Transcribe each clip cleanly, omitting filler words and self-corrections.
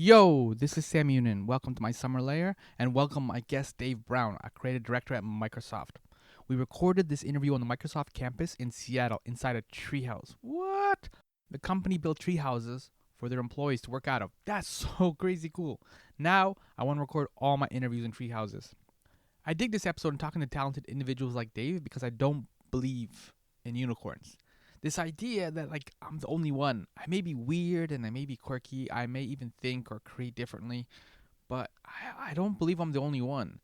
Yo, this is Sam Younan. Welcome to my summer lair, and welcome my guest Dave Brown, a creative director at Microsoft. We recorded this interview on the Microsoft campus in Seattle inside a treehouse. What? The company built tree houses for their employees to work out of. That's so crazy cool. Now, I want to record all my interviews in tree houses. I dig this episode and talking to talented individuals like Dave because I don't believe in unicorns. This idea that I'm the only one. I may be weird and I may be quirky. I may even think or create differently, but I don't believe I'm the only one.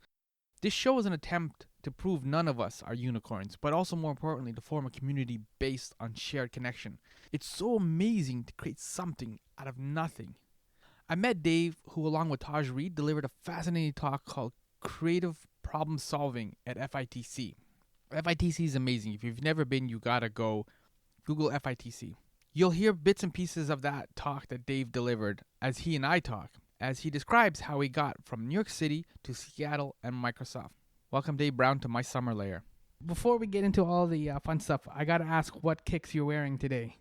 This show is an attempt to prove none of us are unicorns, but also more importantly to form a community based on shared connection. It's so amazing to create something out of nothing. I met Dave, who along with Taj Reed delivered a fascinating talk called Creative Problem Solving at FITC. FITC is amazing. If you've never been, you gotta go. Google FITC. You'll hear bits and pieces of that talk that Dave delivered as he and I talk, as he describes how he got from New York City to Seattle and Microsoft. Welcome Dave Brown to my summer lair. Before we get into all the fun stuff, I gotta ask what kicks you're wearing today.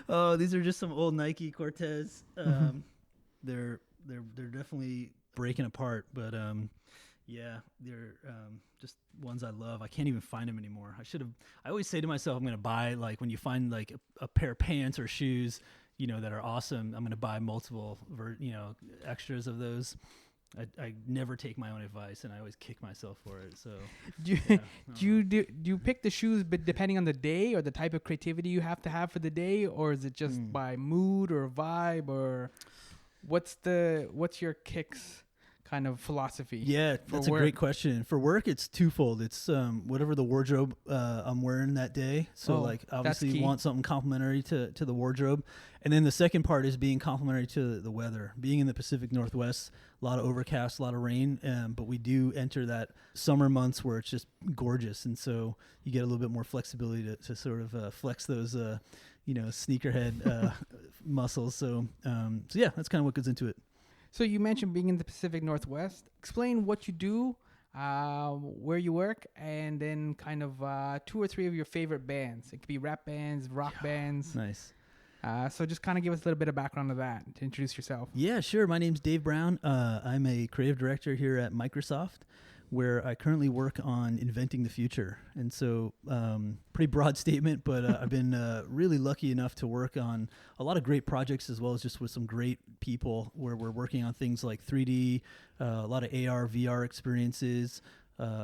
Oh, these are just some old Nike Cortez. They're definitely breaking apart, but yeah, they're just ones I love. I can't even find them anymore. I always say to myself, I'm going to buy, like, when you find like a pair of pants or shoes, that are awesome, I'm going to buy multiple, extras of those. I never take my own advice, and I always kick myself for it. So, do you pick the shoes, but depending on the day or the type of creativity you have to have for the day, or is it just by mood or vibe, or what's your kicks kind of philosophy? Yeah, that's a great question. For work, it's twofold. It's whatever the wardrobe I'm wearing that day. So obviously you want something complementary to the wardrobe. And then the second part is being complementary to the weather. Being in the Pacific Northwest, a lot of overcast, a lot of rain, but we do enter that summer months where it's just gorgeous. And so you get a little bit more flexibility to sort of flex those sneakerhead muscles. So yeah, that's kind of what goes into it. So you mentioned being in the Pacific Northwest. Explain what you do, where you work, and then kind of 2 or 3 of your favorite bands. It could be rap bands, rock bands. Nice. So just kind of give us a little bit of background of that to introduce yourself. Yeah, sure. My name's Dave Brown. I'm a creative director here at Microsoft, where I currently work on inventing the future. And so pretty broad statement, but I've been really lucky enough to work on a lot of great projects, as well as just with some great people where we're working on things like 3D, a lot of AR, VR experiences,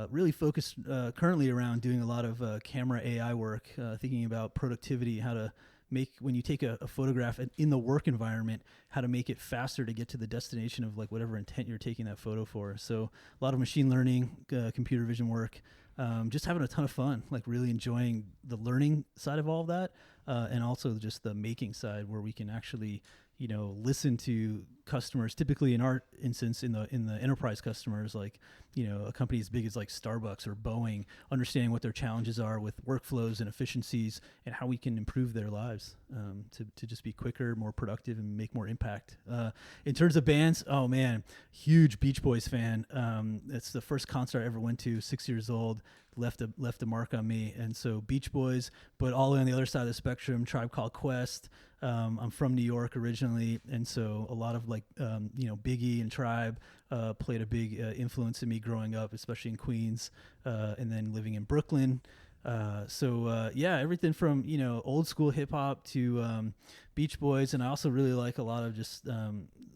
really focused currently around doing a lot of camera AI work, thinking about productivity, how to make, when you take a photograph in the work environment, how to make it faster to get to the destination of like whatever intent you're taking that photo for. So a lot of machine learning, computer vision work, just having a ton of fun, like really enjoying the learning side of all of that, and also just the making side where we can actually listen to customers. Typically in our instance, in the enterprise customers, like, a company as big as like Starbucks or Boeing, understanding what their challenges are with workflows and efficiencies and how we can improve their lives, to just be quicker, more productive, and make more impact. In terms of bands, oh man, huge Beach Boys fan. It's the first concert I ever went to, 6 years old, left a mark on me. And so Beach Boys, but all the way on the other side of the spectrum, Tribe Called Quest. I'm from New York originally, and so a lot of Biggie and Tribe played a big influence in me growing up, especially in Queens, and then living in Brooklyn. Yeah, everything from old school hip hop to Beach Boys, and I also really like a lot of just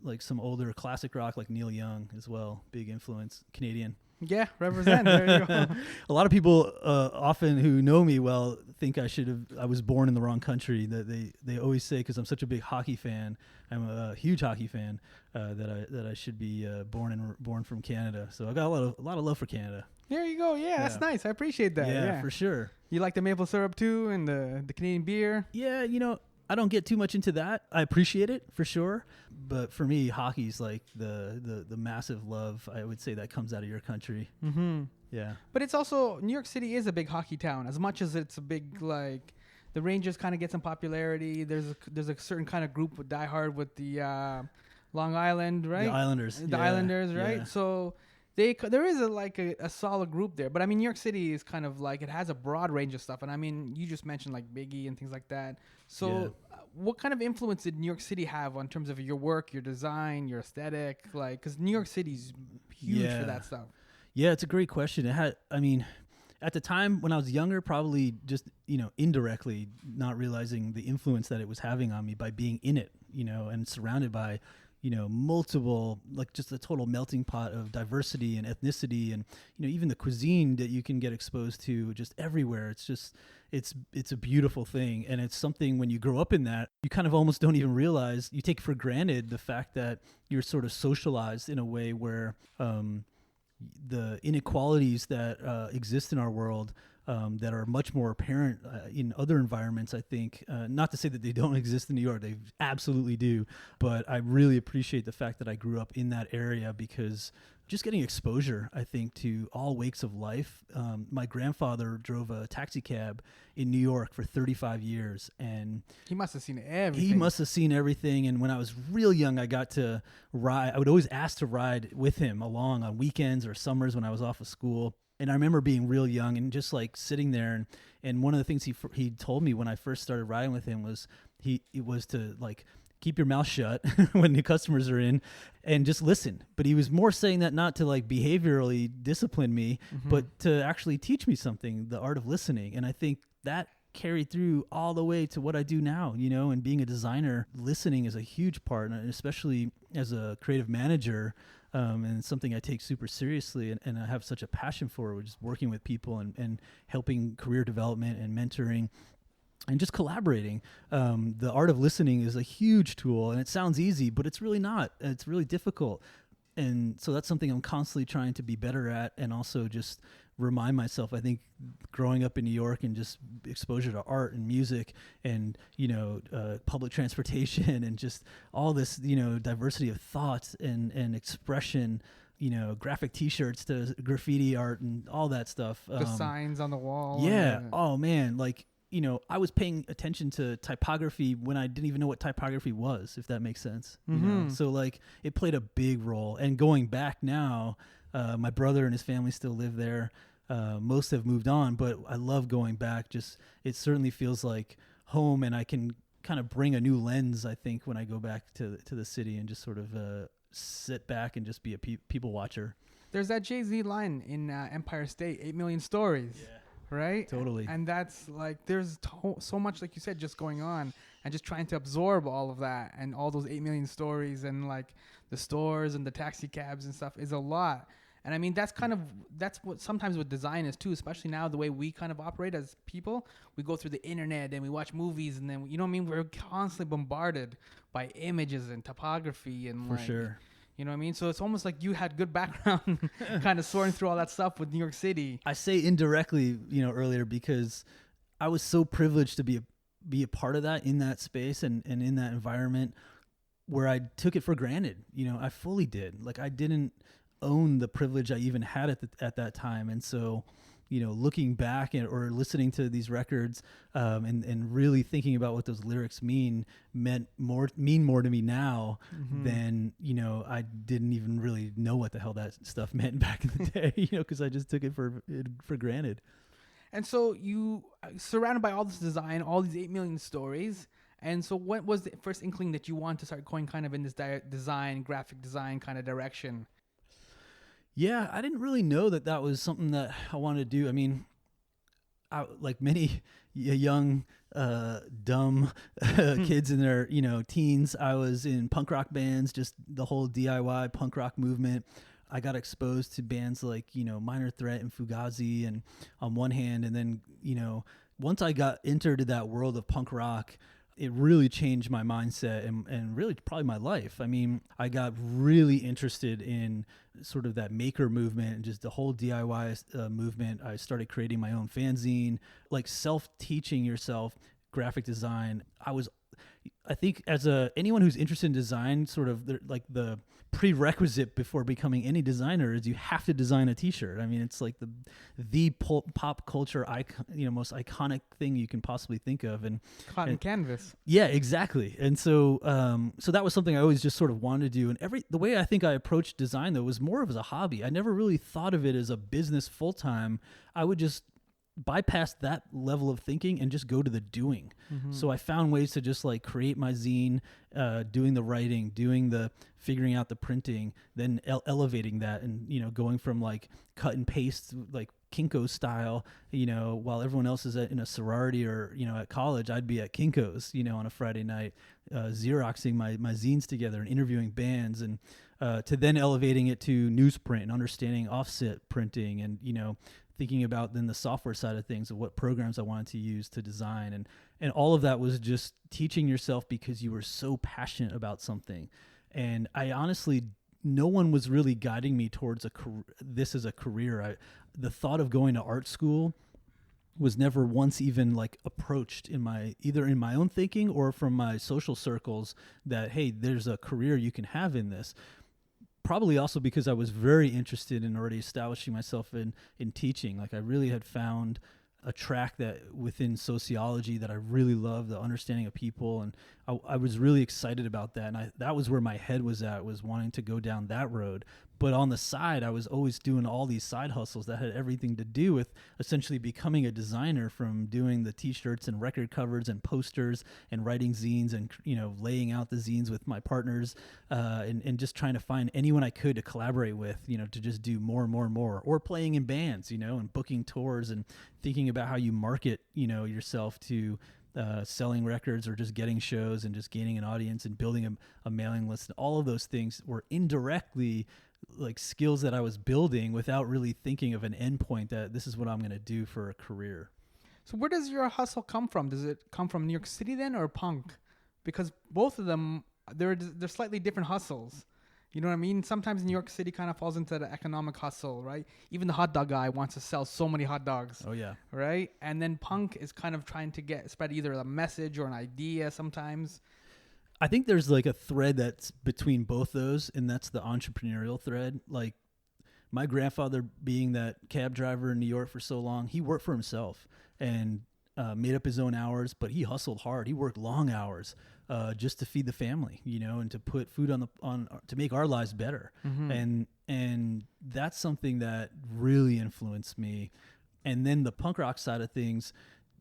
like some older classic rock, like Neil Young as well. Big influence, Canadian. Yeah, represent. There you go. A lot of people often who know me well think I was born in the wrong country. That they always say, because I'm such a big hockey fan, I'm a huge hockey fan, that I should be born from Canada. So I got a lot of love for Canada. There you go. Yeah, that's nice. I appreciate that. Yeah, for sure. You like the maple syrup too, and the Canadian beer? Yeah, I don't get too much into that. I appreciate it for sure, but for me, hockey's like the massive love, I would say, that comes out of your country. Mm-hmm. Yeah, but it's also, New York City is a big hockey town. As much as it's a big, like, the Rangers kind of get some popularity. There's a certain kind of group with diehard with the Long Island, right? The Islanders. The Islanders, right? Yeah. So there is a solid group there. But I mean, New York City is kind of like, it has a broad range of stuff. And I mean, you just mentioned like Biggie and things like that. So what kind of influence did New York City have on terms of your work, your design, your aesthetic? Like, because New York City's huge for that stuff. Yeah, it's a great question. It had, I mean, at the time when I was younger, probably just, indirectly not realizing the influence that it was having on me by being in it, and surrounded by, multiple, like just a total melting pot of diversity and ethnicity and, even the cuisine that you can get exposed to just everywhere. It's just, it's a beautiful thing. And it's something when you grow up in that, you kind of almost don't even realize, you take for granted the fact that you're sort of socialized in a way where, the inequalities that exist in our world that are much more apparent in other environments, I think. Not to say that they don't exist in New York, they absolutely do. But I really appreciate the fact that I grew up in that area because just getting exposure, I think, to all wakes of life. My grandfather drove a taxi cab in New York for 35 years. And he must have seen everything. He must have seen everything. And when I was real young, I got to ride. I would always ask to ride with him along on weekends or summers when I was off of school. And I remember being real young and just like sitting there. And one of the things he told me when I first started riding with him was it was to like, keep your mouth shut when the customers are in and just listen. But he was more saying that not to like behaviorally discipline me, but to actually teach me something, the art of listening. And I think that carried through all the way to what I do now, and being a designer, listening is a huge part, and especially as a creative manager, and it's something I take super seriously and I have such a passion for, which is working with people and helping career development and mentoring and just collaborating. The art of listening is a huge tool, and it sounds easy, but it's really not. It's really difficult. And so that's something I'm constantly trying to be better at, and also just remind myself, I think growing up in New York and just exposure to art and music and, public transportation and just all this, diversity of thoughts and expression, graphic T-shirts to graffiti art and all that stuff. The signs on the wall. Yeah. Oh, man. Like, I was paying attention to typography when I didn't even know what typography was, if that makes sense. So like it played a big role. And going back now, my brother and his family still live there. Most have moved on, but I love going back. Just it certainly feels like home, and I can kind of bring a new lens, I think, when I go back to the city and just sort of sit back and just be a people watcher. There's that Jay-Z line in Empire State, 8 million stories. Yeah. Right? Totally. And that's like, there's so much, like you said, just going on and just trying to absorb all of that and all those 8 million stories and like the stores and the taxi cabs and stuff is a lot. And I mean, that's what sometimes what design is too, especially now the way we kind of operate as people. We go through the internet and we watch movies and then, we're constantly bombarded by images and topography and For sure. You know what I mean? So it's almost like you had good background kind of sorting through all that stuff with New York City. I say indirectly, earlier, because I was so privileged to be a part of that in that space and in that environment where I took it for granted. I fully did. Like I didn't own the privilege I even had at that time. And so, looking back or listening to these records and really thinking about what those lyrics mean more to me now than, I didn't even really know what the hell that stuff meant back in the day, because I just took it for granted. And so you surrounded by all this design, all these 8 million stories. And so what was the first inkling that you want to start going kind of in this graphic design kind of direction? Yeah, I didn't really know that was something that I wanted to do. I mean, like many young, dumb kids in their, teens, I was in punk rock bands, just the whole DIY punk rock movement. I got exposed to bands like, Minor Threat and Fugazi and on one hand. And then, once I got entered that world of punk rock, it really changed my mindset and really probably my life. I mean, I got really interested in sort of that maker movement and just the whole DIY movement. I started creating my own fanzine, like self-teaching yourself graphic design. I think as anyone who's interested in design, sort of the prerequisite before becoming any designer is you have to design a T-shirt. I mean, it's like the pop culture icon, most iconic thing you can possibly think of. And cotton canvas. Yeah, exactly. And so that was something I always just sort of wanted to do. And the way I think I approached design though was more of as a hobby. I never really thought of it as a business full time. I would just bypass that level of thinking and just go to the doing. So I found ways to just like create my zine, doing the writing, doing the figuring out the printing, then elevating that, and going from like cut and paste like Kinko's style, while everyone else is in a sorority or at college, I'd be at Kinko's on a Friday night, Xeroxing my zines together and interviewing bands, and to then elevating it to newsprint and understanding offset printing, and thinking about then the software side of things, of what programs I wanted to use to design, and all of that was just teaching yourself because you were so passionate about something. And I honestly, no one was really guiding me towards this as a career. The thought of going to art school was never once even like approached either in my own thinking or from my social circles, that hey, there's a career you can have in this. Probably also because I was very interested in already establishing myself in teaching. Like I really had found a track that within sociology that I really loved, the understanding of people, and I was really excited about that. And that was where my head was at, was wanting to go down that road. But on the side, I was always doing all these side hustles that had everything to do with essentially becoming a designer, from doing the T-shirts and record covers and posters and writing zines and laying out the zines with my partners, and just trying to find anyone I could to collaborate with, to just do more and more and more, or playing in bands, and booking tours and thinking about how you market, yourself to selling records or just getting shows and just gaining an audience and building a mailing list. And all of those things were indirectly like skills that I was building without really thinking of an endpoint that this is what I'm going to do for a career. So where does your hustle come from? Does it come from New York City then, or punk? Because both of them, they're slightly different hustles. You know what I mean? Sometimes New York City kind of falls into the economic hustle, right? Even the hot dog guy wants to sell so many hot dogs. Oh, yeah. Right? And then punk is kind of trying to spread either a message or an idea sometimes. I think there's like a thread that's between both those, and that's the entrepreneurial thread. Like my grandfather, being that cab driver in New York for so long, he worked for himself and made up his own hours, but he hustled hard. He worked long hours just to feed the family, and to put food on to make our lives better. And that's something that really influenced me. And then the punk rock side of things,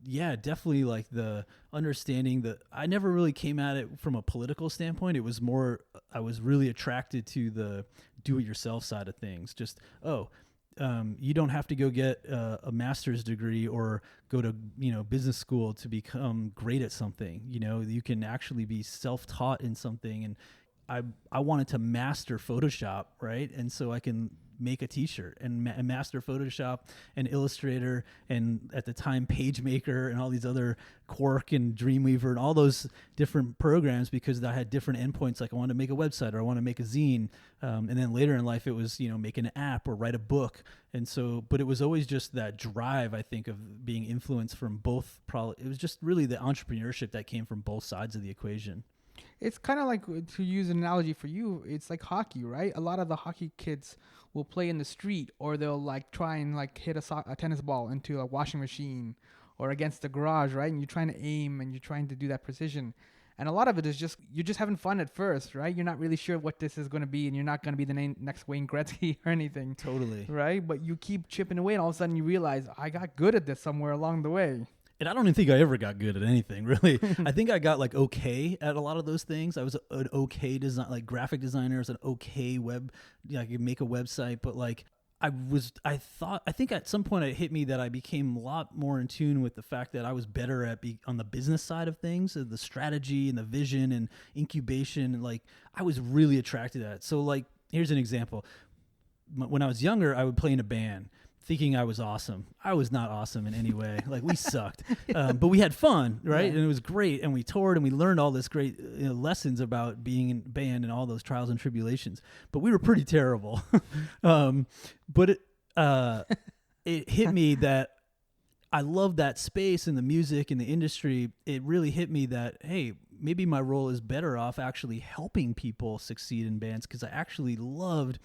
yeah, definitely like the understanding that I never really came at it from a political standpoint. It was more, I was really attracted to the do-it-yourself side of things. Just, you don't have to go get a master's degree or go to business school to become great at something. You can actually be self-taught in something. And I wanted to master Photoshop, right? And so I can make a t-shirt and master Photoshop and Illustrator, and at the time PageMaker and all these other Quark and Dreamweaver and all those different programs, because I had different endpoints. Like I wanted to make a website, or I want to make a zine, and then later in life it was make an app or write a book. And so, but it was always just that drive, I think, of being influenced from both. Probably it was just really the entrepreneurship that came from both sides of the equation. It's kind of like, to use an analogy for you, it's like hockey, right? A lot of the hockey kids will play in the street, or they'll like try and like hit a tennis ball into a washing machine or against the garage, right? And you're trying to aim and you're trying to do that precision. And a lot of it is just, you're just having fun at first, right? You're not really sure what this is going to be, and you're not going to be the next Wayne Gretzky or anything. Totally. Right? But you keep chipping away, and all of a sudden you realize, I got good at this somewhere along the way. And I don't even think I ever got good at anything, really. I think I got like okay at a lot of those things. I was an okay graphic designer. I was an okay I could make a website, but like I think at some point it hit me that I became a lot more in tune with the fact that I was better at on the business side of things, the strategy and the vision and incubation. And like, I was really attracted to that. So like, here's an example. When I was younger, I would play in a band, thinking I was awesome. I was not awesome in any way. Like, we sucked, but we had fun, right? Yeah. And it was great. And we toured and we learned all this great lessons about being in band and all those trials and tribulations. But we were pretty terrible. But it hit me that I love that space and the music and the industry. It really hit me that, hey, maybe my role is better off actually helping people succeed in bands, because I actually loved,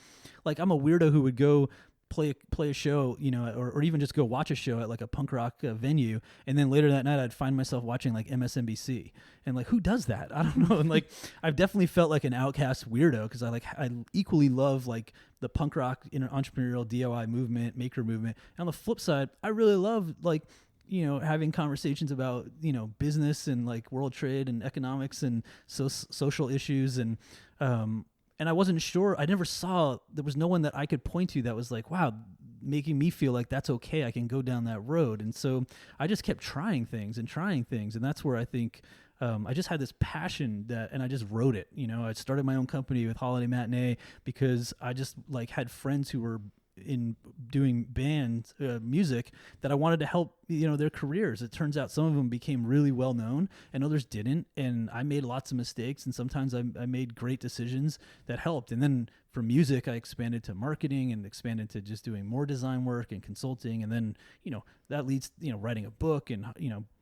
like, I'm a weirdo who would go play a show, or even just go watch a show at like a punk rock venue, and then later that night I'd find myself watching like MSNBC, and like, who does that? I don't know. And like, I've definitely felt like an outcast weirdo because I equally love like the punk rock entrepreneurial DIY movement, maker movement. And on the flip side, I really love like, having conversations about, business and like world trade and economics and social issues. And I wasn't sure, I never saw, there was no one that I could point to that was like, wow, making me feel like that's okay, I can go down that road. And so I just kept trying things. And that's where I think I just had this passion and I just wrote it. I started my own company with Holiday Matinee because I just like had friends who were in doing band music that I wanted to help, their careers. It turns out some of them became really well known and others didn't. And I made lots of mistakes, and sometimes I made great decisions that helped. And then for music, I expanded to marketing and expanded to just doing more design work and consulting. And then, that leads, writing a book and,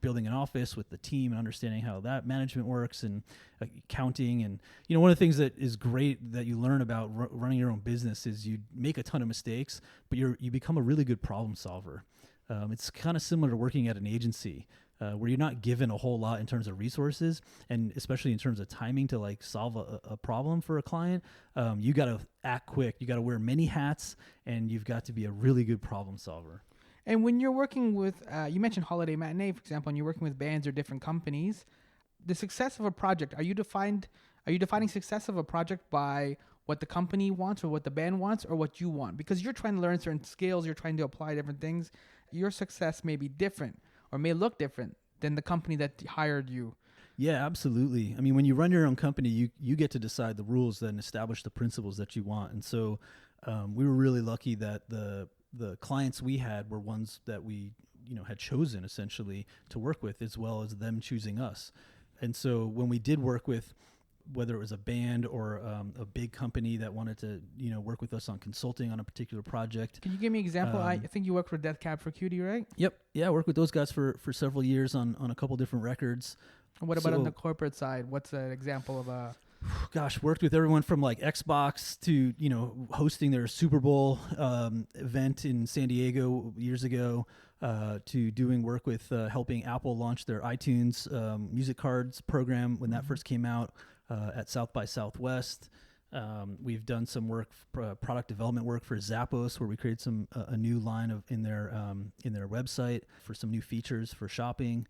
building an office with the team and understanding how that management works and accounting. And, one of the things that is great that you learn about running your own business is you make a ton of mistakes, but you become a really good problem solver. It's kind of similar to working at an agency where you're not given a whole lot in terms of resources, and especially in terms of timing to like solve a problem for a client. You got to act quick. You got to wear many hats, and you've got to be a really good problem solver. And when you're working with, you mentioned Holiday Matinee, for example, and you're working with bands or different companies, the success of a project, are you defining success of a project by what the company wants or what the band wants or what you want? Because you're trying to learn certain skills, you're trying to apply different things. Your success may be different or may look different than the company that hired you. Yeah, absolutely. I mean, when you run your own company, you get to decide the rules and establish the principles that you want. And so we were really lucky that the clients we had were ones that we had chosen essentially to work with, as well as them choosing us. And so when we did work with, whether it was a band or a big company that wanted to work with us on consulting on a particular project. Can you give me an example? I think you worked for Death Cab for Cutie, right? Yep. Yeah, I worked with those guys for several years on a couple different records. And what about on the corporate side? What's an example of a... Gosh, worked with everyone from like Xbox to, hosting their Super Bowl event in San Diego years ago, to doing work with helping Apple launch their iTunes music cards program when that first came out at South by Southwest. We've done some work, product development work for Zappos, where we created a new line in their website for some new features for shopping.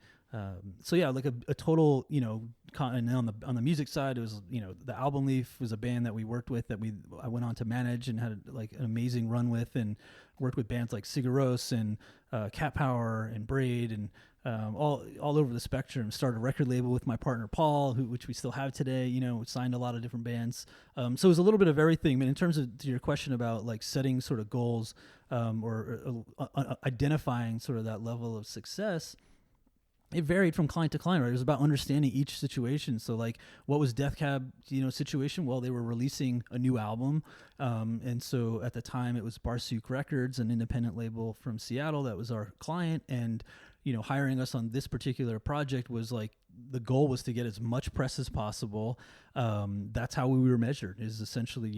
So yeah, like a total, and on the music side, it was, the Album Leaf was a band that we worked with that I went on to manage and had like an amazing run with, and worked with bands like Sigaros and Cat Power and Braid and all over the spectrum. Started a record label with my partner Paul, which we still have today. Signed a lot of different bands. So it was a little bit of everything. But in terms of to your question about like setting sort of goals or identifying sort of that level of success, it varied from client to client, right? It was about understanding each situation. So like, what was Death Cab, situation? Well, they were releasing a new album. And so at the time it was Barsook Records, an independent label from Seattle that was our client. And, hiring us on this particular project was like, the goal was to get as much press as possible. That's how we were measured, is essentially,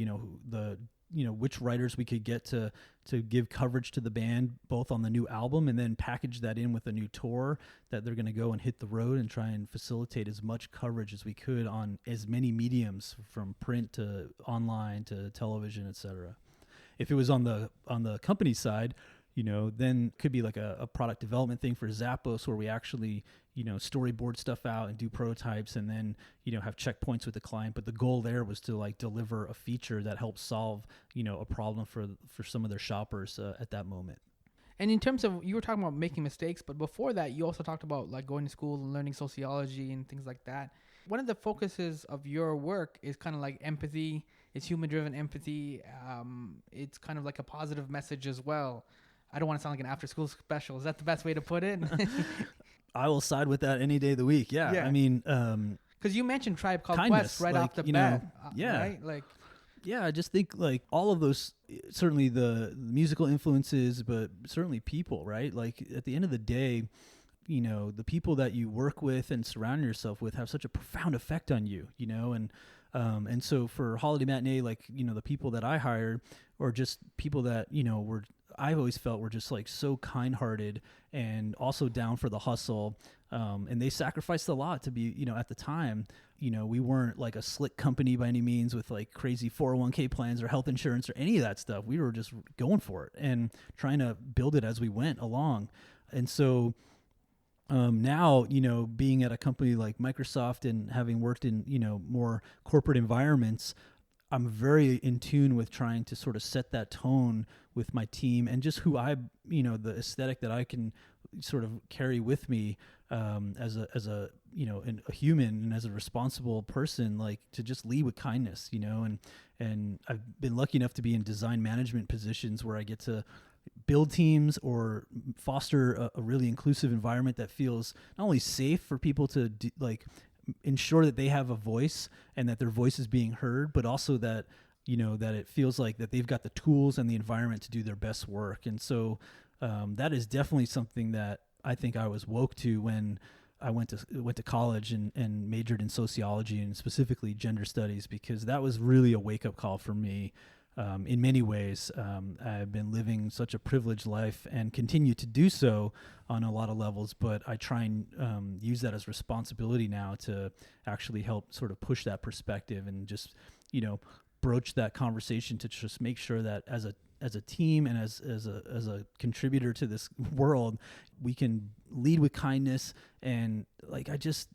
which writers we could get to give coverage to the band, both on the new album and then package that in with a new tour that they're going to go and hit the road and try and facilitate as much coverage as we could on as many mediums, from print to online to television, etc. If it was on the company side, then could be like a product development thing for Zappos, where we actually, storyboard stuff out and do prototypes and then, have checkpoints with the client. But the goal there was to like deliver a feature that helps solve, a problem for some of their shoppers at that moment. And in terms of, you were talking about making mistakes, but before that, you also talked about like going to school and learning sociology and things like that. One of the focuses of your work is kind of like empathy. It's human-driven empathy. It's kind of like a positive message as well. I don't want to sound like an after-school special. Is that the best way to put it? I will side with that any day of the week. Yeah. I mean, because you mentioned Tribe Called kindness, Quest right off the bat. Yeah. Right? Like, yeah, I just think like all of those, certainly the musical influences, but certainly people, right? Like at the end of the day, the people that you work with and surround yourself with have such a profound effect on you, and so for Holiday Matinee, like, the people that I hired, or just people that, I've always felt were just like so kind-hearted and also down for the hustle. And they sacrificed a lot to be, at the time, we weren't like a slick company by any means with like crazy 401k plans or health insurance or any of that stuff. We were just going for it and trying to build it as we went along. And so now, being at a company like Microsoft and having worked in, more corporate environments, I'm very in tune with trying to sort of set that tone with my team and just who the aesthetic that I can sort of carry with me as a human and as a responsible person, like to just lead with kindness, and I've been lucky enough to be in design management positions where I get to build teams or foster a really inclusive environment that feels not only safe for people to ensure that they have a voice and that their voice is being heard, but also that, that it feels like that they've got the tools and the environment to do their best work. And so that is definitely something that I think I was woke to when I went to college and majored in sociology and specifically gender studies, because that was really a wake-up call for me. In many ways, I've been living such a privileged life and continue to do so on a lot of levels, but I try and use that as responsibility now to actually help sort of push that perspective and just, broach that conversation to just make sure that as a team and as a contributor to this world, we can lead with kindness. And like, it just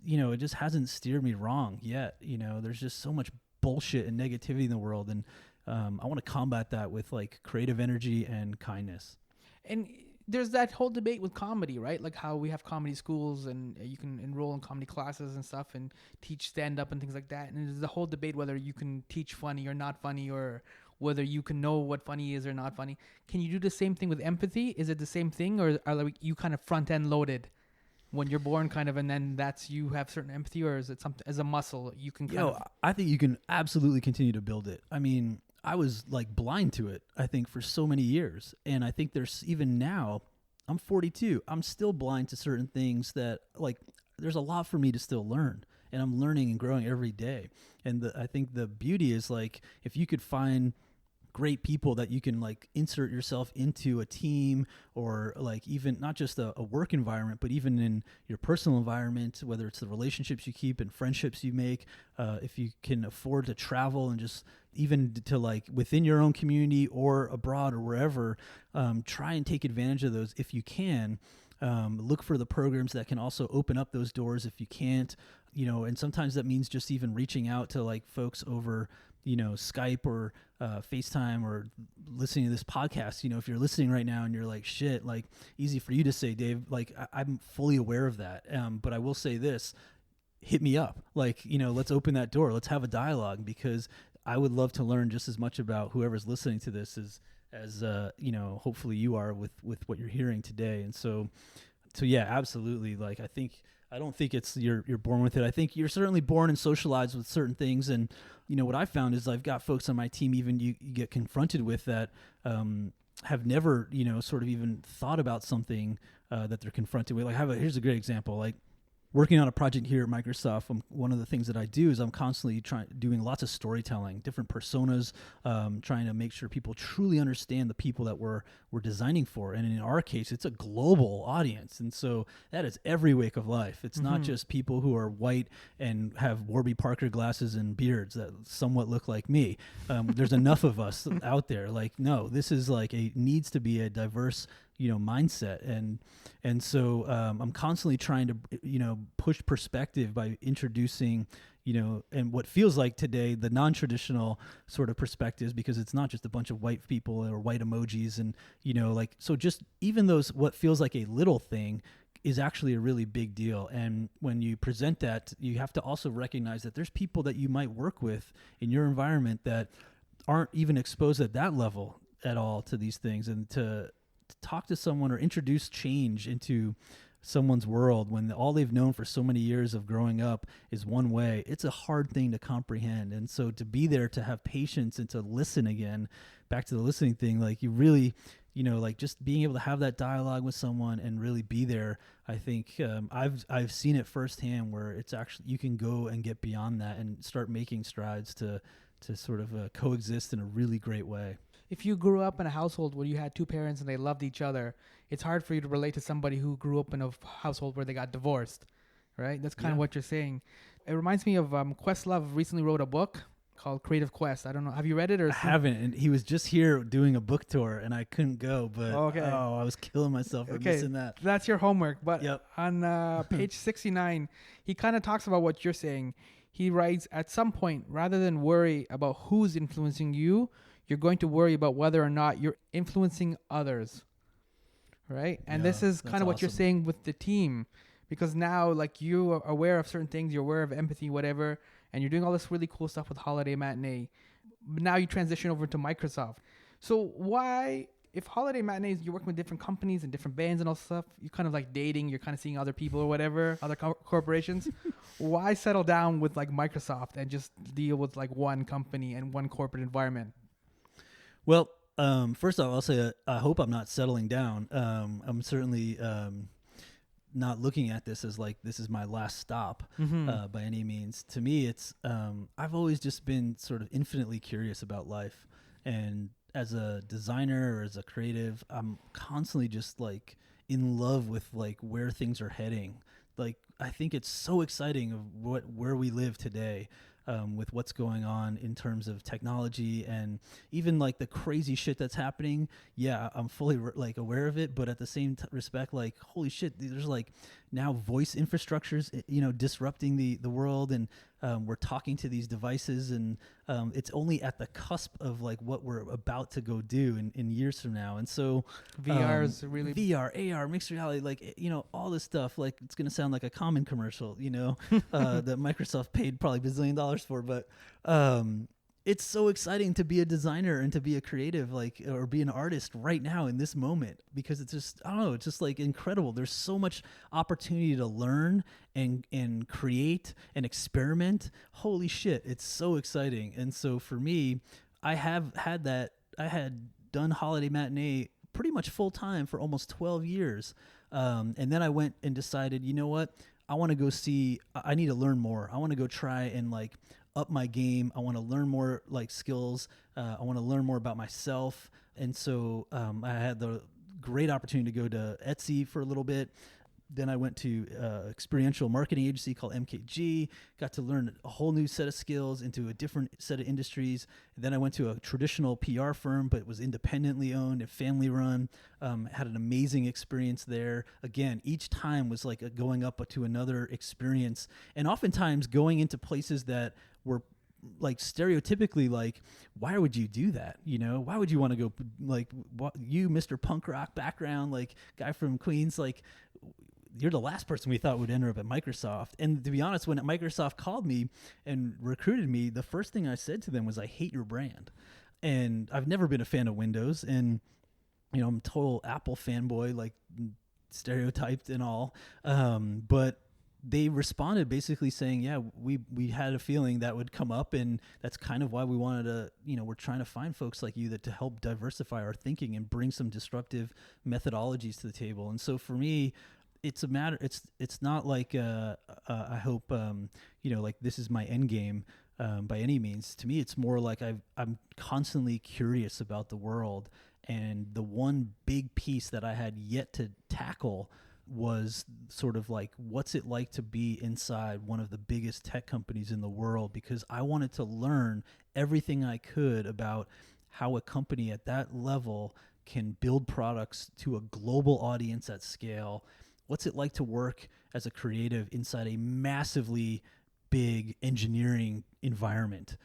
hasn't steered me wrong yet. There's just so much bullshit and negativity in the world, and I want to combat that with like creative energy and kindness. And there's that whole debate with comedy, right? Like how we have comedy schools and you can enroll in comedy classes and stuff and teach stand-up and things like that. And there's the whole debate whether you can teach funny or not funny, or whether you can know what funny is or not funny. Can you do the same thing with empathy? Is it the same thing, or are like you kind of front-end loaded when you're born kind of, and then you have certain empathy, or is it something as a muscle you can kind of... I think you can absolutely continue to build it. I mean, I was like blind to it, I think, for so many years. And I think there's even now, I'm 42, I'm still blind to certain things that like, there's a lot for me to still learn, and I'm learning and growing every day. And I think the beauty is like, if you could find great people that you can like insert yourself into a team, or like even not just a work environment, but even in your personal environment, whether it's the relationships you keep and friendships you make, if you can afford to travel and just even to like within your own community or abroad or wherever, try and take advantage of those if you can. Look for the programs that can also open up those doors if you can't, and sometimes that means just even reaching out to like folks over, Skype or FaceTime, or listening to this podcast. If you're listening right now and you're like, shit, like easy for you to say, Dave, like I'm fully aware of that. But I will say this, hit me up. Like, let's open that door. Let's have a dialogue, because I would love to learn just as much about whoever's listening to this as hopefully you are with what you're hearing today. And so yeah, absolutely. Like, I don't think it's you're born with it. I think you're certainly born and socialized with certain things. And what I found is I've got folks on my team, even you get confronted with that, have never sort of even thought about something that they're confronted with. Like, here's a great example. Like, working on a project here at Microsoft, one of the things that I do is I'm constantly doing lots of storytelling, different personas, trying to make sure people truly understand the people that we're designing for. And in our case, it's a global audience. And so that is every wake of life. It's not just people who are white and have Warby Parker glasses and beards that somewhat look like me. There's enough of us out there. Like, no, this is like needs to be a diverse mindset. And so I'm constantly trying to, push perspective by introducing, and what feels like today, the non-traditional sort of perspectives, because it's not just a bunch of white people or white emojis. And, so just even those, what feels like a little thing is actually a really big deal. And when you present that, you have to also recognize that there's people that you might work with in your environment that aren't even exposed at that level at all to these things. And to talk to someone or introduce change into someone's world when all they've known for so many years of growing up is one way, it's a hard thing to comprehend. And so to be there, to have patience and to listen again, back to the listening thing, like you really, like just being able to have that dialogue with someone and really be there. I think I've seen it firsthand where it's actually, you can go and get beyond that and start making strides to sort of coexist in a really great way. If you grew up in a household where you had two parents and they loved each other, it's hard for you to relate to somebody who grew up in a household where they got divorced, right? That's kind of what you're saying. It reminds me of Questlove recently wrote a book called Creative Quest. I don't know. Have you read it? Or I haven't. And he was just here doing a book tour and I couldn't go, but I was killing myself for missing that. That's your homework. But on page 69, he kind of talks about what you're saying. He writes, at some point, rather than worry about who's influencing you, you're going to worry about whether or not you're influencing others, right? And this is kind of what you're saying with the team, because now, like, you are aware of certain things, you're aware of empathy, whatever, and you're doing all this really cool stuff with Holiday Matinee. But now you transition over to Microsoft. So why, if Holiday Matinees, you're working with different companies and different bands and all stuff, you're kind of like dating, you're kind of seeing other people or whatever, other corporations. Why settle down with like Microsoft and just deal with like one company and one corporate environment? Well, first off, I'll say I hope I'm not settling down. I'm certainly not looking at this as like this is my last stop by any means. To me, it's I've always just been sort of infinitely curious about life, and as a designer or as a creative, I'm constantly just like in love with like where things are heading. Like I think it's so exciting of where we live today. With what's going on in terms of technology and even like the crazy shit that's happening. Yeah, I'm fully like aware of it, but at the same respect, like, holy shit, there's like now voice infrastructures, disrupting the world, and we're talking to these devices, and it's only at the cusp of like what we're about to go do in years from now. And so VR is really VR, AR, mixed reality, like, all this stuff, like it's going to sound like a common commercial, that Microsoft paid probably $1 billion for, but it's so exciting to be a designer and to be a creative, like, or be an artist right now in this moment, because it's just, I don't know, it's just like incredible. There's so much opportunity to learn and create and experiment. Holy shit, it's so exciting. And so for me, I had done Holiday Matinee pretty much full time for almost 12 years. And then I went and decided, you know what? I want to go I need to learn more. I want to go try and like up my game. I want to learn more like skills. I want to learn more about myself. And so I had the great opportunity to go to Etsy for a little bit. Then I went to experiential marketing agency called MKG, got to learn a whole new set of skills into a different set of industries. And then I went to a traditional PR firm, but it was independently owned and family run. Had an amazing experience there. Again, each time was like going up to another experience, and oftentimes going into places that were like stereotypically like, why would you do that? Why would you want to go, like, you, Mr. Punk Rock background, like guy from Queens, like, you're the last person we thought would end up at Microsoft. And to be honest, when Microsoft called me and recruited me, the first thing I said to them was, I hate your brand. And I've never been a fan of Windows, and I'm a total Apple fanboy, like stereotyped and all. But they responded basically saying, yeah, we had a feeling that would come up, and that's kind of why we wanted to, we're trying to find folks like you to help diversify our thinking and bring some disruptive methodologies to the table. And so for me, it's a matter, it's not like I hope like this is my end game by any means. To me, it's more like I'm constantly curious about the world, and the one big piece that I had yet to tackle was sort of like, what's it like to be inside one of the biggest tech companies in the world, because I wanted to learn everything I could about how a company at that level can build products to a global audience at scale. What's it like to work as a creative inside a massively big engineering environment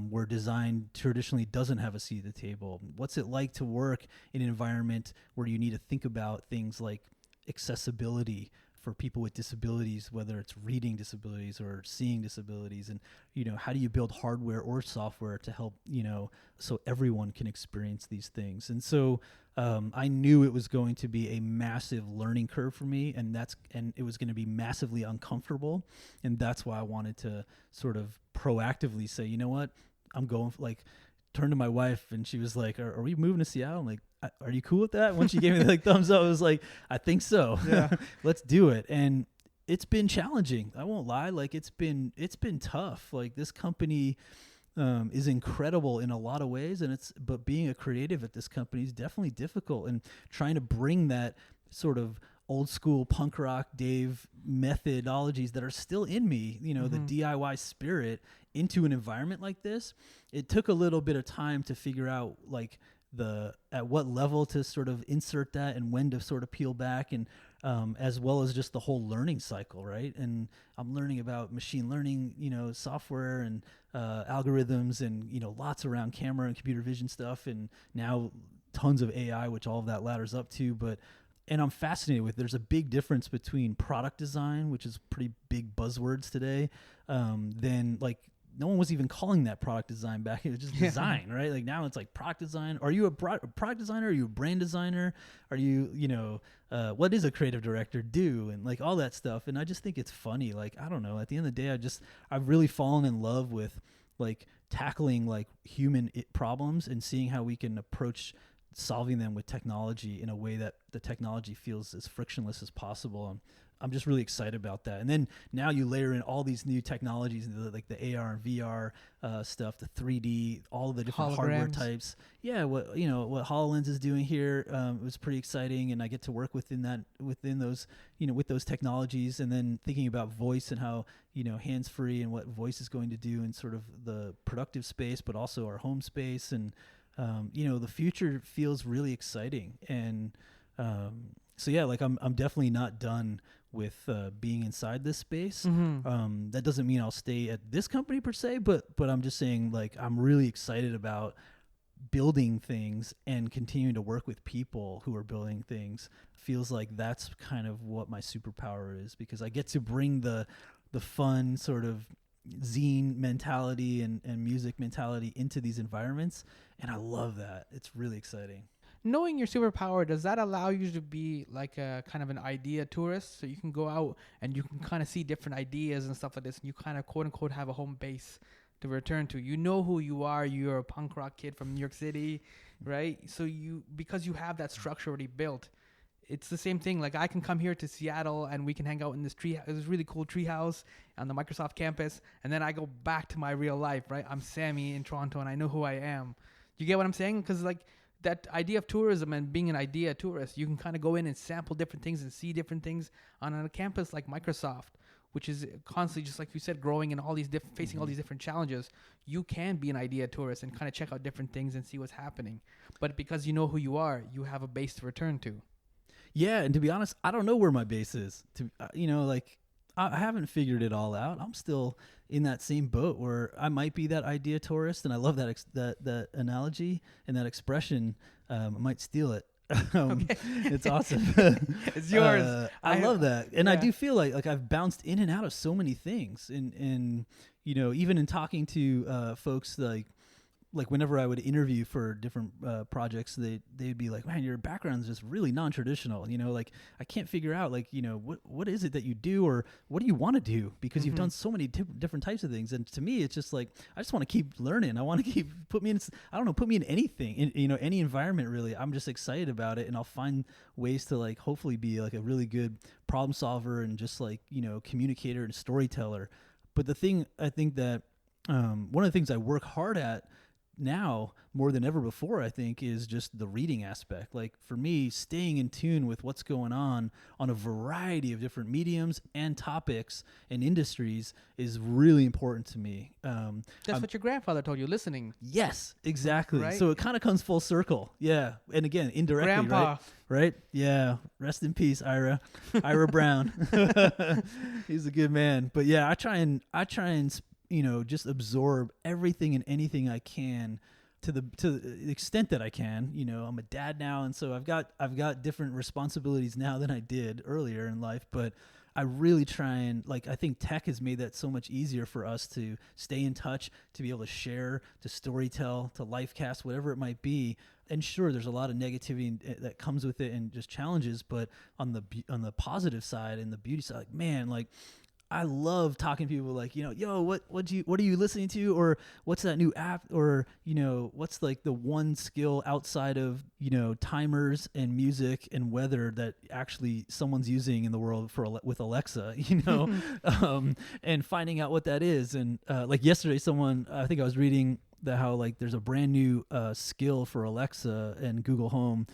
where design traditionally doesn't have a seat at the table? What's it like to work in an environment where you need to think about things like accessibility for people with disabilities, whether it's reading disabilities or seeing disabilities, and how do you build hardware or software to help so everyone can experience these things? And so I knew it was going to be a massive learning curve for me, and it was going to be massively uncomfortable, and that's why I wanted to sort of proactively say, you know what, I'm going for, like, turned to my wife and she was like, are we moving to Seattle? I'm like, are you cool with that? When she gave me the like thumbs up, I was like, I think so. Yeah. Let's do it. And it's been challenging. I won't lie. Like it's been tough. Like this company is incredible in a lot of ways, but being a creative at this company is definitely difficult, and trying to bring that sort of old school punk rock Dave methodologies that are still in me, the DIY spirit, into an environment like this. It took a little bit of time to figure out like at what level to sort of insert that and when to sort of peel back, and as well as just the whole learning cycle, right? And I'm learning about machine learning, software and algorithms, and lots around camera and computer vision stuff, and now tons of AI, which all of that ladders up to. And I'm fascinated with, there's a big difference between product design, which is pretty big buzzwords today, than like, no one was even calling that product design back. It was just design, right? Like now it's like product design. Are you a product designer? Are you a brand designer? Are you, what does a creative director do? And like all that stuff. And I just think it's funny. Like, I don't know, at the end of the day, I've really fallen in love with like tackling like human problems and seeing how we can approach solving them with technology in a way that the technology feels as frictionless as possible. I'm just really excited about that. And then now you layer in all these new technologies, like the AR and VR stuff, the 3D, all the different hardware types. Yeah, what HoloLens is doing here, it was pretty exciting, and I get to work within those, with those technologies, and then thinking about voice and how hands-free and what voice is going to do in sort of the productive space, but also our home space, and the future feels really exciting. And so yeah, like I'm definitely not done with being inside this space. That doesn't mean I'll stay at this company per se, but I'm just saying, like, I'm really excited about building things and continuing to work with people who are building things. Feels like that's kind of what my superpower is, because I get to bring the fun sort of zine mentality and music mentality into these environments, and I love that. It's really exciting. Knowing your superpower, does that allow you to be like a kind of an idea tourist? So you can go out and you can kind of see different ideas and stuff like this, and you kind of quote unquote have a home base to return to. You know who you are. You're a punk rock kid from New York City, right? So because you have that structure already built, it's the same thing. Like I can come here to Seattle and we can hang out in this really cool tree house on the Microsoft campus, and then I go back to my real life, right? I'm Sammy in Toronto and I know who I am. You get what I'm saying? Because like that idea of tourism and being an idea tourist, you can kind of go in and sample different things and see different things on a campus like Microsoft, which is constantly, just like you said, growing and all these facing all these different challenges. You can be an idea tourist and kind of check out different things and see what's happening. But because you know who you are, you have a base to return to. Yeah, and to be honest, I don't know where my base is. I haven't figured it all out. I'm still in that same boat where I might be that idea tourist, and I love that analogy and that expression. I might steal it. Okay. It's awesome. It's yours. I love that, and I do feel like I've bounced in and out of so many things, and even in talking to folks like whenever I would interview for different projects, they'd be like, man, your background is just really non-traditional. Like I can't figure out what is it that you do, or what do you want to do, because you've done so many different types of things. And to me, it's just like, I just want to keep learning. I want to put me in anything, in any environment really. I'm just excited about it, and I'll find ways to like hopefully be like a really good problem solver and just like, communicator and storyteller. But the thing I think that one of the things I work hard at now more than ever before, I think, is just the reading aspect. Like for me, staying in tune with what's going on a variety of different mediums and topics and industries is really important to me. That's what your grandfather told you, listening. Yes, exactly. Right? So it kind of comes full circle. Yeah. And again, indirectly, Grandpa. right? Yeah. Rest in peace, Ira Brown. He's a good man. But yeah, I try and just absorb everything and anything I can to the extent that I can. I'm a dad now, and so I've got different responsibilities now than I did earlier in life, but I really try and I think tech has made that so much easier for us to stay in touch, to be able to share, to storytell, to life cast, whatever it might be. And sure, there's a lot of negativity that comes with it and just challenges, but on the positive side and the beauty side, man, I love talking to people like, yo, what are you listening to, or what's that new app, or what's like the one skill outside of timers and music and weather that actually someone's using in the world with Alexa, and finding out what that is. And like yesterday, I think I was reading that how like there's a brand new skill for Alexa and Google Home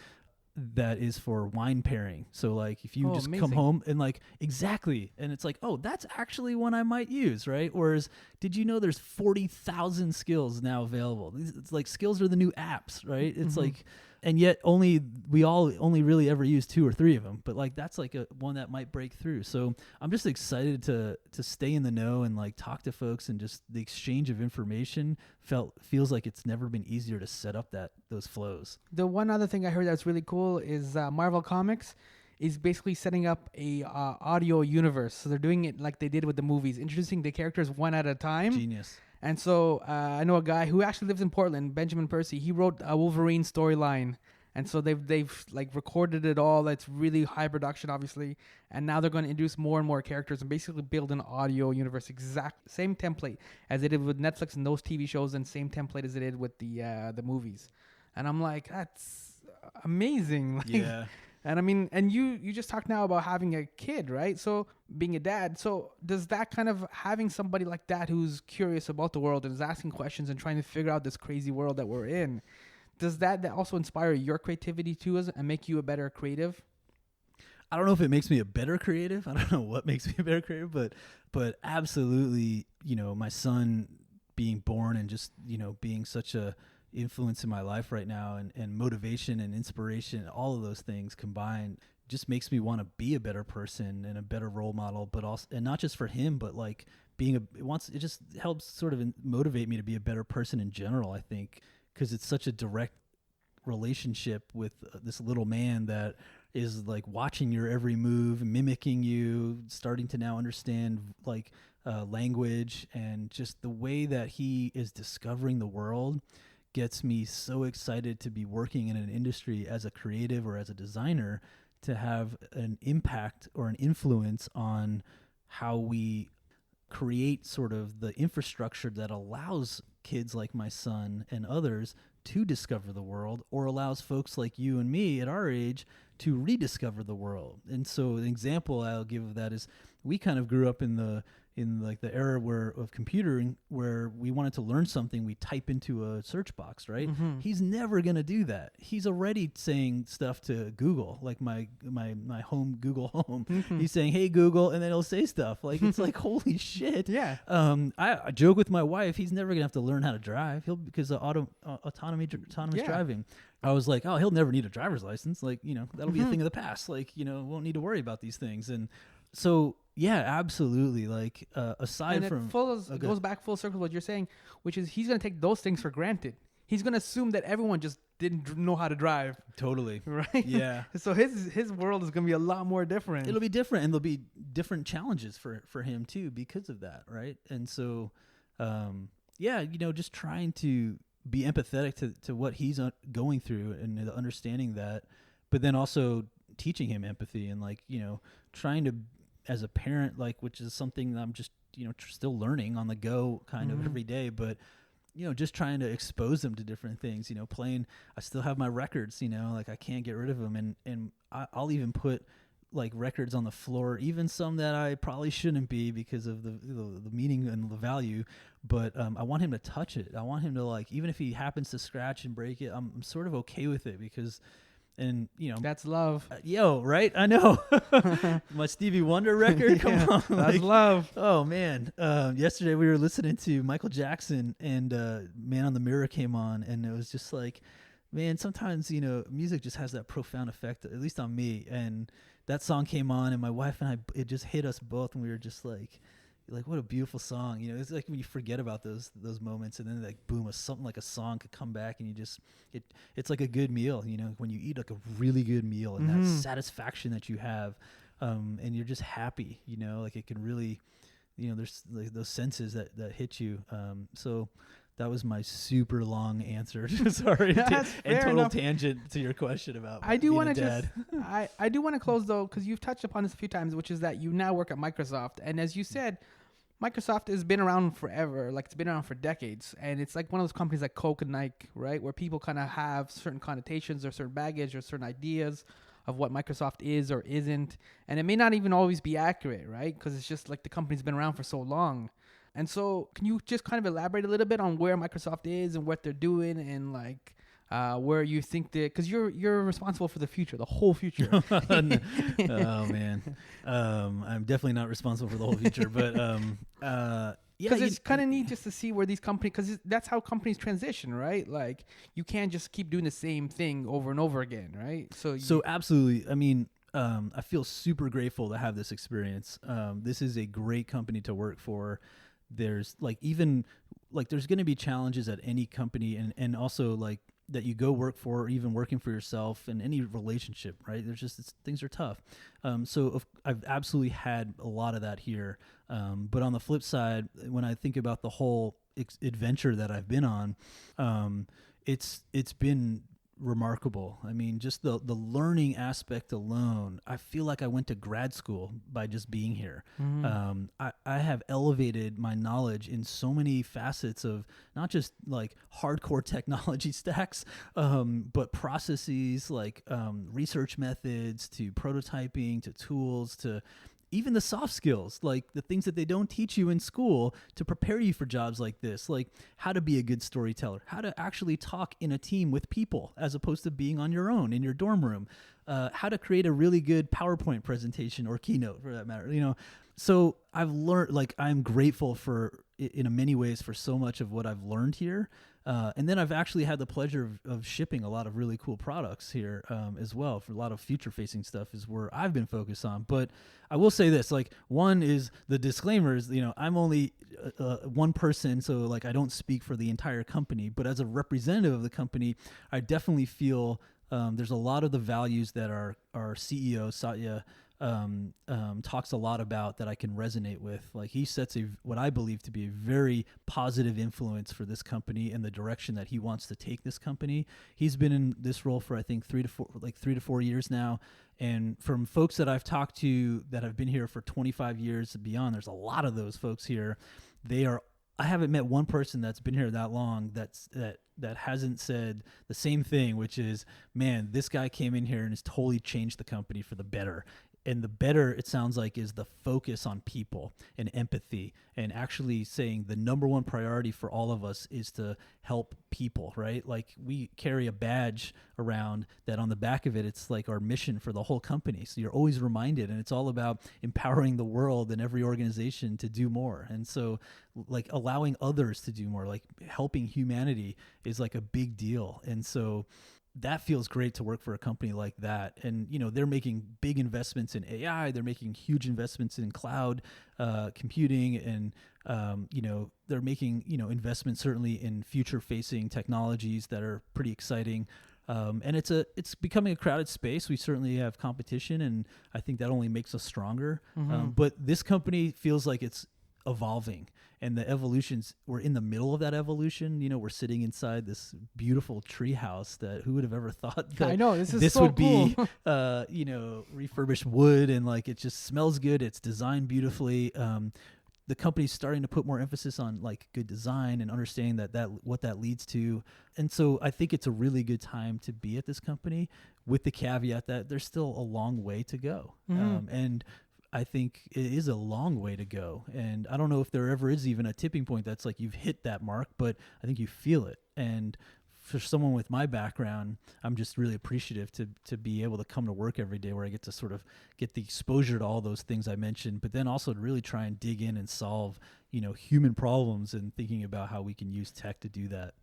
that is for wine pairing. So like if you just amazing. come home and like exactly, and it's like, oh, that's actually one I might use, right? Whereas did you know there's 40,000 skills now available? It's like skills are the new apps, right? It's like, and yet we all only really ever use 2 or 3 of them, but like that's like one that might break through. So I'm just excited to stay in the know and like talk to folks, and just the exchange of information feels like it's never been easier to set up those flows. The one other thing I heard that's really cool is Marvel Comics is basically setting up a audio universe. So they're doing it like they did with the movies, introducing the characters one at a time. Genius. And so I know a guy who actually lives in Portland, Benjamin Percy. He wrote a Wolverine storyline, and so they've like recorded it all. That's really high production, obviously. And now they're going to introduce more and more characters and basically build an audio universe. Exact same template as they did with Netflix and those TV shows, and same template as they did with the movies. And I'm like, that's amazing. Like, Yeah. And I mean, and you just talked now about having a kid, right? So being a dad. So does that kind of having somebody like that who's curious about the world and is asking questions and trying to figure out this crazy world that we're in, does that also inspire your creativity too and make you a better creative? I don't know if it makes me a better creative. I don't know what makes me a better creative, but absolutely, my son being born and just, being such a influence in my life right now, and motivation and inspiration, all of those things combined just makes me want to be a better person and a better role model, but also, and not just for him, but like it just helps sort of motivate me to be a better person in general, I think, because it's such a direct relationship with this little man that is like watching your every move, mimicking you, starting to now understand like language, and just the way that he is discovering the world gets me so excited to be working in an industry as a creative or as a designer, to have an impact or an influence on how we create sort of the infrastructure that allows kids like my son and others to discover the world, or allows folks like you and me at our age to rediscover the world. And so an example I'll give of that is we kind of grew up in like the era of computing, where we wanted to learn something, we type into a search box, right? Mm-hmm. He's never going to do that. He's already saying stuff to Google, like my home Google Home. Mm-hmm. He's saying, "Hey Google," and then he'll say stuff. Like, it's like, holy shit. Yeah. I joke with my wife, he's never going to have to learn how to drive. Because of autonomous driving. I was like, oh, he'll never need a driver's license. Like, that'll be a thing of the past. Like, won't need to worry about these things. And so, yeah, absolutely. Like, aside from it goes back full circle to what you're saying, which is he's going to take those things for granted. He's going to assume that everyone just didn't know how to drive. Totally. Right? Yeah. So his world is going to be a lot more different. It'll be different, and there'll be different challenges for him too because of that, right? And so, just trying to be empathetic to what he's going through, and the understanding that, but then also teaching him empathy, and like, trying to, as a parent, like, which is something that I'm just, still learning on the go kind of every day, but, just trying to expose them to different things, playing, I still have my records, like I can't get rid of them. And I'll even put like records on the floor, even some that I probably shouldn't be because of the meaning and the value, but I want him to touch it. I want him to, like, even if he happens to scratch and break it, I'm sort of okay with it, because, and that's love. Right? I know. My Stevie Wonder record. Come on, that's love. Oh man! Yesterday we were listening to Michael Jackson, and "Man on the Mirror" came on, and it was just like, man, sometimes music just has that profound effect, at least on me. And that song came on, and my wife and I, it just hit us both, and we were just like, what a beautiful song. It's like when you forget about those moments, and then like boom, something like a song could come back, and you just it's like a good meal. When you eat like a really good meal, and that satisfaction that you have, and you're just happy. Like it can really, there's like those senses that hit you. So that was my super long answer. Sorry, That's and fair total enough. tangent to your question about I do being want a to just dad. I do want to close though, because you've touched upon this a few times, which is that you now work at Microsoft, and as you said, Microsoft has been around forever, like it's been around for decades, and it's like one of those companies like Coke and Nike, right, where people kind of have certain connotations or certain baggage or certain ideas of what Microsoft is or isn't, and it may not even always be accurate, right, because it's just like the company's been around for so long. And so, can you just kind of elaborate a little bit on where Microsoft is and what they're doing, and like where you think that, because you're responsible for the future, the whole future. Oh man, I'm definitely not responsible for the whole future, but yeah, Because it's kind of neat just to see where these companies, because that's how companies transition, right? Like you can't just keep doing the same thing over and over again, right? So absolutely. I mean, I feel super grateful to have this experience. This is a great company to work for. There's like even like there's going to be challenges at any company, and also like that you go work for, or even working for yourself in any relationship, right? There's just things are tough. I've absolutely had a lot of that here. But on the flip side, when I think about the whole adventure that I've been on, it's been remarkable. I mean, just the learning aspect alone, I feel like I went to grad school by just being here. I have elevated my knowledge in so many facets of not just like hardcore technology stacks, but processes like research methods to prototyping to tools to even the soft skills, like the things that they don't teach you in school to prepare you for jobs like this, like how to be a good storyteller, how to actually talk in a team with people as opposed to being on your own in your dorm room, how to create a really good PowerPoint presentation or keynote for that matter, you know. So I've learned, like I'm grateful for, in many ways, for so much of what I've learned here. And then I've actually had the pleasure of shipping a lot of really cool products here as well. For a lot of future-facing stuff is where I've been focused on. But I will say this, like one is the disclaimers, you know, I'm only one person, so like I don't speak for the entire company. But as a representative of the company, I definitely feel there's a lot of the values that our CEO, Satya, talks a lot about that I can resonate with. Like he sets what I believe to be a very positive influence for this company and the direction that he wants to take this company. He's been in this role for I think 3 to 4 years now. And from folks that I've talked to that have been here for 25 years and beyond, there's a lot of those folks here. I haven't met one person that's been here that long that hasn't said the same thing, which is, man, this guy came in here and has totally changed the company for the better. And the better, it sounds like, is the focus on people and empathy and actually saying the number one priority for all of us is to help people, right? Like we carry a badge around that on the back of it, it's like our mission for the whole company. So you're always reminded, and it's all about empowering the world and every organization to do more. And so like allowing others to do more, like helping humanity is like a big deal. And so that feels great to work for a company like that. And, you know, they're making big investments in AI. They're making huge investments in cloud computing. And, you know, they're making, you know, investments certainly in future facing technologies that are pretty exciting. And it's becoming a crowded space. We certainly have competition, and I think that only makes us stronger. But this company feels like it's evolving, and the evolutions, we're in the middle of that evolution. You know, we're sitting inside this beautiful tree house that who would have ever thought that I know this so would cool. be you know, refurbished wood, and like it just smells good. It's designed beautifully. The company's starting to put more emphasis on like good design and understanding that what that leads to. And so I think it's a really good time to be at this company, with the caveat that there's still a long way to go. And I think it is a long way to go. And I don't know if there ever is even a tipping point that's like you've hit that mark, but I think you feel it. And for someone with my background, I'm just really appreciative to be able to come to work every day where I get to sort of get the exposure to all those things I mentioned, but then also to really try and dig in and solve, you know, human problems and thinking about how we can use tech to do that.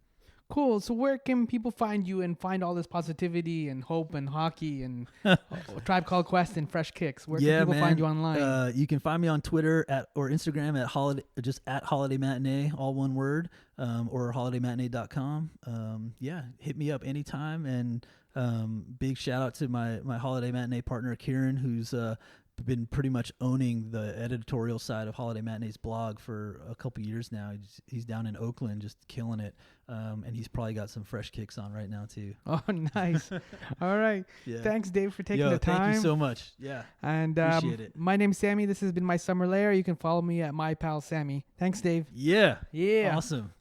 Cool. So where can people find you and find all this positivity and hope and hockey and Tribe Called Quest and Fresh Kicks? Where can people find you online? You can find me on Twitter or Instagram at Holiday Matinee, all one word, or holidaymatinee.com. Yeah, hit me up anytime. And big shout out to my Holiday Matinee partner, Kieran, who's been pretty much owning the editorial side of Holiday Matinee's blog for a couple years now. He's down in Oakland just killing it, and he's probably got some fresh kicks on right now too. Oh, nice. All right. Yeah. Thanks, Dave, for taking the time. Thank you so much. Yeah. And Appreciate it. my name's Sammy. This has been my summer lair. You can follow me at My Pal Sammy. Thanks, Dave. Yeah. Yeah. Awesome.